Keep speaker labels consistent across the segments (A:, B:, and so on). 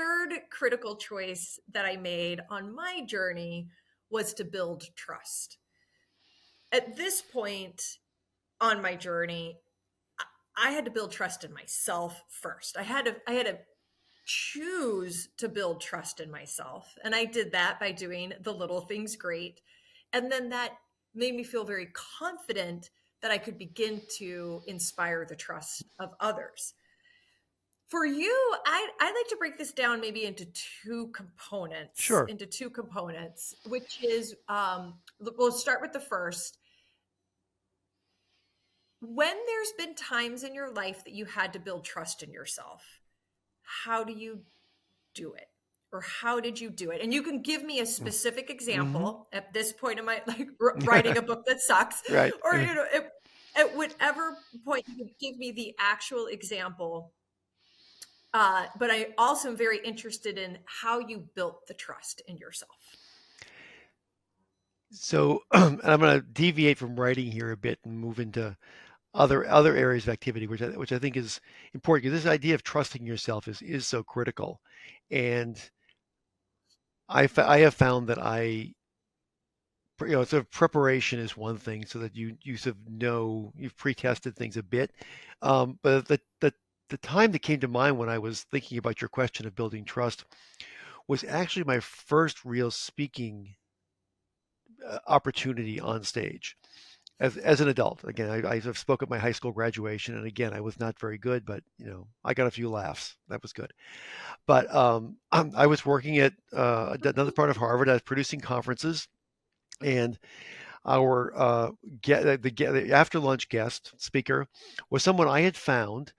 A: third critical choice that I made on my journey was to build trust. At this point on my journey, I had to build trust in myself first. I had to choose to build trust in myself. And I did that by doing the little things great. And then that made me feel very confident that I could begin to inspire the trust of others. For you, I'd like to break this down maybe into
B: Sure.
A: two components, which is, we'll start with the first. When there's been times in your life that you had to build trust in yourself, how do you do it? Or how did you do it? And you can give me a specific
B: Mm-hmm.
A: example at this point in my, like, writing a book that sucks,
B: Right.
A: or, at whatever point you could give me the actual example. But I also am very interested in how you built the trust in yourself.
B: So, and I'm going to deviate from writing here a bit and move into other areas of activity, which I think is important. Because this idea of trusting yourself is so critical, and I have found that sort of preparation is one thing, so that you sort of know you've pre-tested things a bit. But the time that came to mind when I was thinking about your question of building trust was actually my first real speaking opportunity on stage as an adult. Again, I have spoke at my high school graduation, and again, I was not very good, but I got a few laughs. That was good. But I was working at another part of Harvard. I was producing conferences, and our the after lunch guest speaker was someone I had found.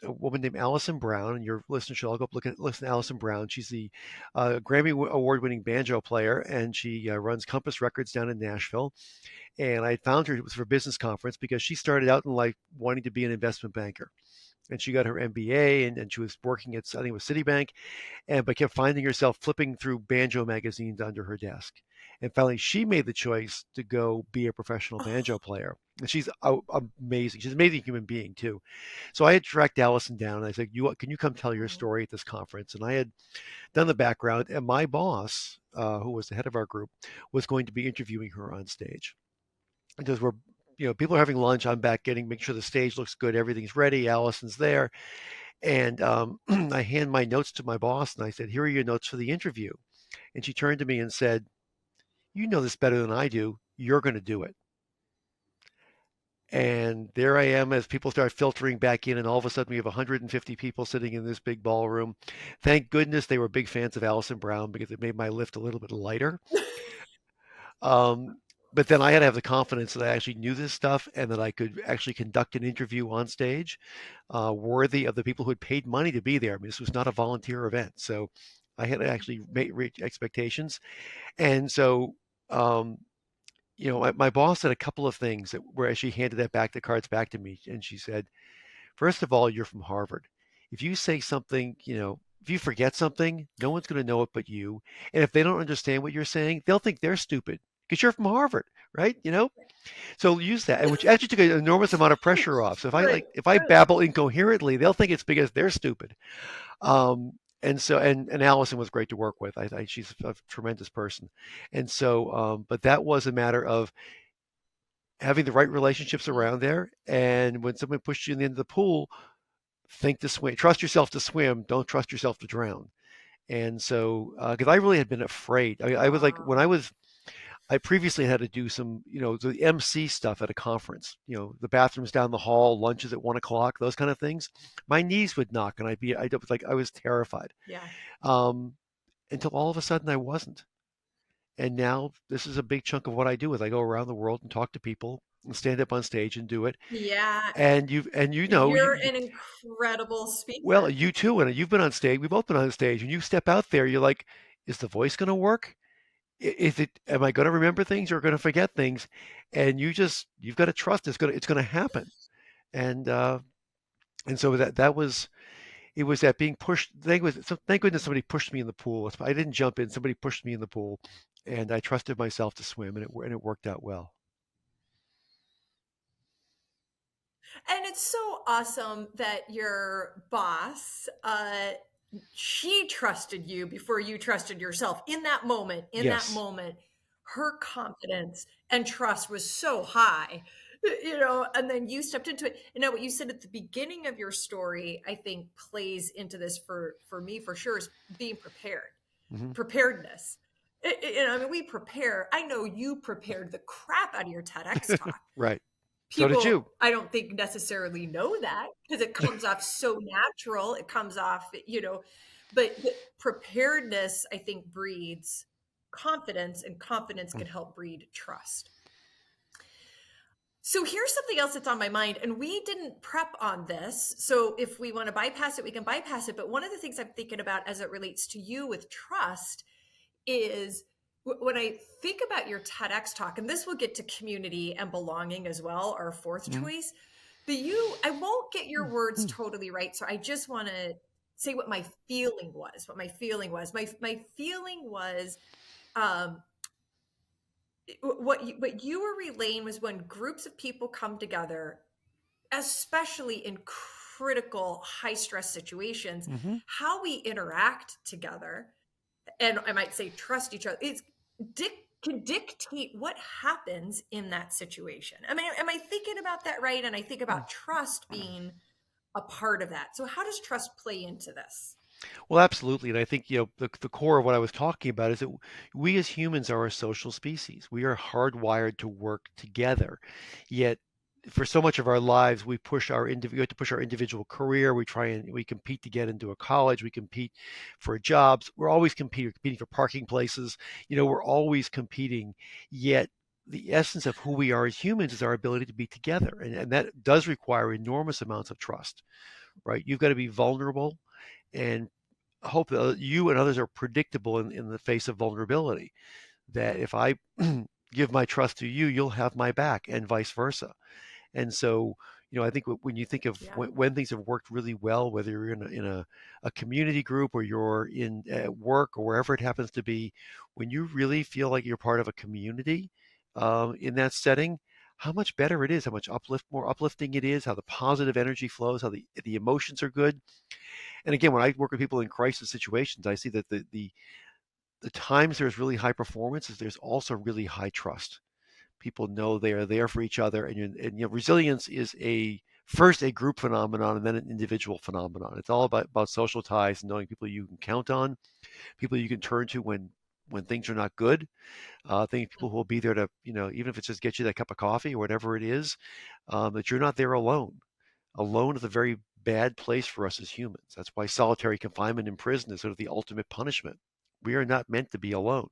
B: A woman named Allison Brown, and your listeners should all go up listen to Allison Brown. She's the Grammy award-winning banjo player, and she runs Compass Records down in Nashville. And I found her, it was for a business conference, because she started out in life wanting to be an investment banker. And she got her MBA, and she was working at, I think it was Citibank, but kept finding herself flipping through banjo magazines under her desk. And finally, she made the choice to go be a professional banjo player. And she's amazing. She's an amazing human being too. So I had tracked Allison down, and I said, can you come tell your
A: Oh,
B: story at this conference?" And I had done the background, and my boss, who was the head of our group, was going to be interviewing her on stage. Because people are having lunch. I'm back making sure the stage looks good, everything's ready. Allison's there, and I hand my notes to my boss, and I said, "Here are your notes for the interview." And she turned to me and said, "You know this better than I do. You're going to do it." And there I am as people start filtering back in, and all of a sudden we have 150 people sitting in this big ballroom. Thank goodness they were big fans of Allison Brown, because it made my lift a little bit lighter. Um, but then I had to have the confidence that I actually knew this stuff, and that I could actually conduct an interview on stage worthy of the people who had paid money to be there. I mean, this was not a volunteer event. So I had to actually reach expectations. And so, um, my boss said a couple of things where she handed the cards back to me. And she said, "First of all, you're from Harvard. If you say something, if you forget something, no one's going to know it but you. And if they don't understand what you're saying, they'll think they're stupid because you're from Harvard, right? So use that," and which actually took an enormous amount of pressure off. So
A: right,
B: if I
A: right.
B: babble incoherently, they'll think it's because they're stupid. And so, and Allison was great to work with. She's a tremendous person. And so, but that was a matter of having the right relationships
A: Mm.
B: around there. And when someone pushed you in the end of the pool, think to swim. Trust yourself to swim. Don't trust yourself to drown. And so, because I really had been afraid. I was like, when
A: Wow.
B: I previously had to do some, the MC stuff at a conference, the bathrooms down the hall, lunches at 1 o'clock, those kind of things. My knees would knock, and I was terrified.
A: Yeah.
B: Um, until all of a sudden I wasn't. And now this is a big chunk of what I do is I go around the world and talk to people and stand up on stage and do it.
A: Yeah.
B: And
A: You're an incredible
B: well,
A: speaker.
B: you too, and you've been on stage. We've both been on stage, and you step out there, you're like, is the voice going to work? Am I going to remember things or going to forget things? And you've got to trust it's going to happen. And, and so it was that being pushed. Thank goodness somebody pushed me in the pool. I didn't jump in. Somebody pushed me in the pool, and I trusted myself to swim, and it worked out well.
A: And it's so awesome that your boss she trusted you before you trusted yourself in that moment.
B: Yes.
A: Her confidence and trust was so high, and then you stepped into it. And now what you said at the beginning of your story, I think plays into this for me for sure, is being prepared.
B: Hmm.
A: Preparedness. I mean, we prepare. I know you prepared the crap out of your TEDx talk.
B: Right. So did you.
A: People, I don't think necessarily know that because it comes off so natural. It comes off, but preparedness, I think, breeds confidence, and confidence can help breed trust. So here's something else that's on my mind, and we didn't prep on this. So if we want to bypass it, we can bypass it. But one of the things I'm thinking about as it relates to you with trust is when I think about your TEDx talk, and this will get to community and belonging as well, our fourth
B: Mhm.
A: choice. But I won't get your words totally right. So I just want to say what my feeling was. My feeling was, what you were relaying was when groups of people come together, especially in critical, high stress situations,
B: Mhm.
A: how we interact together, and I might say trust each other, can dictate what happens in that situation. I mean, am I thinking about that right? And I think about trust being a part of that. So how does trust play into this?
B: Well, absolutely. And I think, the core of what I was talking about is that we as humans are a social species. We are hardwired to work together. Yet, for so much of our lives, we have to push our individual career. We compete to get into a college. We compete for jobs. We're always competing for parking places. We're always competing. Yet, the essence of who we are as humans is our ability to be together. And that does require enormous amounts of trust, right? You've got to be vulnerable and hope that you and others are predictable in the face of vulnerability. That if I give my trust to you, you'll have my back, and vice versa. And so, I think when you think of
A: Yeah.
B: when things have worked really well, whether you're in a community group or you're in at work or wherever it happens to be, when you really feel like you're part of a community in that setting, how much better it is, how much more uplifting it is, how the positive energy flows, how the emotions are good. And again, when I work with people in crisis situations, I see that the times there's really high performance is there's also really high trust. People know they are there for each other, and resilience is first a group phenomenon and then an individual phenomenon. It's all about social ties and knowing people you can count on, people you can turn to when things are not good. People who will be there to, even if it's just get you that cup of coffee or whatever it is, that you're not there alone. Alone is a very bad place for us as humans. That's why solitary confinement in prison is sort of the ultimate punishment. We are not meant to be alone.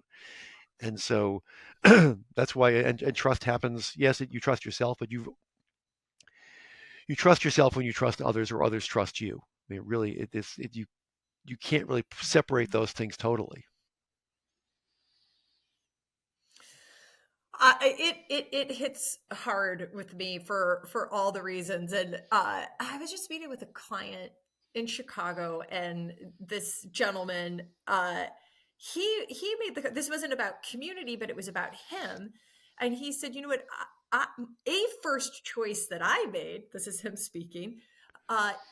B: And so that's why, and trust happens. Yes, you trust yourself, but you trust yourself when you trust others or others trust you. I mean, really, you can't really separate those things totally.
A: It hits hard with me for all the reasons. And I was just meeting with a client in Chicago, and this gentleman, he made this wasn't about community, but it was about him. And he said, you know what, a first choice that I made, this is him speaking,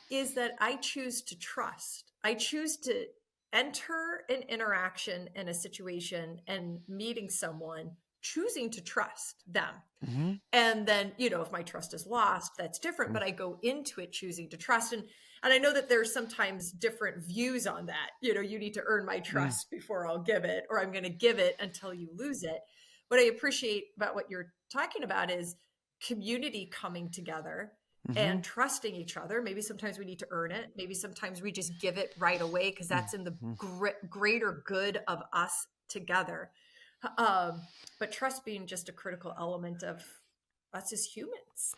A: is that I choose to trust. I choose to enter an interaction in a situation and meeting someone, choosing to trust them.
B: Mm-hmm.
A: And then, if my trust is lost, that's different, but I go into it choosing to trust. And I know that there's sometimes different views on that. You need to earn my trust before I'll give it, or I'm going to give it until you lose it. What I appreciate about what you're talking about is community coming together
B: Mm-hmm.
A: and trusting each other. Maybe sometimes we need to earn it. Maybe sometimes we just give it right away because that's in the
B: Mm-hmm.
A: greater good of us together. But trust being just a critical element of us as humans.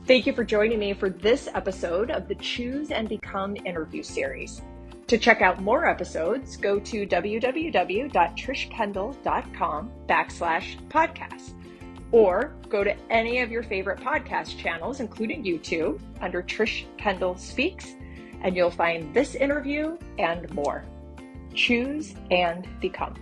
A: Thank you for joining me for this episode of the Choose and Become interview series. To check out more episodes, go to www.trishkendall.com/podcast, or go to any of your favorite podcast channels, including YouTube, under Trish Kendall Speaks, and you'll find this interview and more. Choose and become.